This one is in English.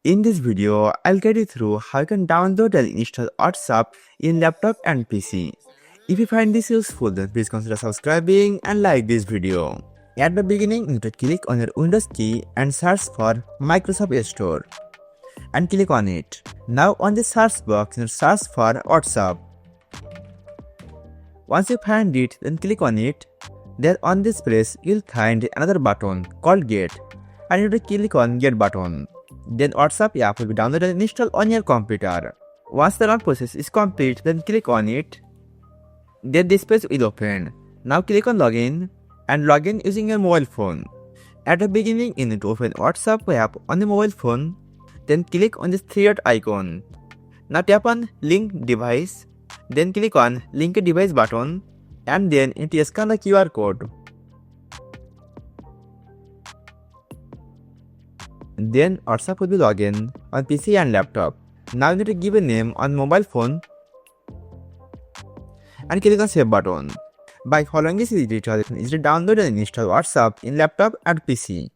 In this video, I'll guide you through how you can download and install WhatsApp in laptop and PC. If you find this useful, then please consider subscribing and like this video. At the beginning, you need to click on your Windows key and search for Microsoft Store and click on it. Now on the search box, you search for WhatsApp. Once you find it, then click on it. Then on this place, you'll find another button called Get, and you need to click on Get button. Then WhatsApp app will be downloaded and installed on your computer. Once the download process is complete, then click on it. Then this page will open. Now click on Login and log in using your mobile phone. At the beginning, you need to open WhatsApp app on the mobile phone. Then click on this three-dot icon. Now tap on Link Device. Then click on Link a Device button. And then it is scan the QR code. Then WhatsApp will be login on PC and laptop. Now you need to give a name on mobile phone and click on Save button. By following this tutorial, you can easily download and install WhatsApp in laptop and PC.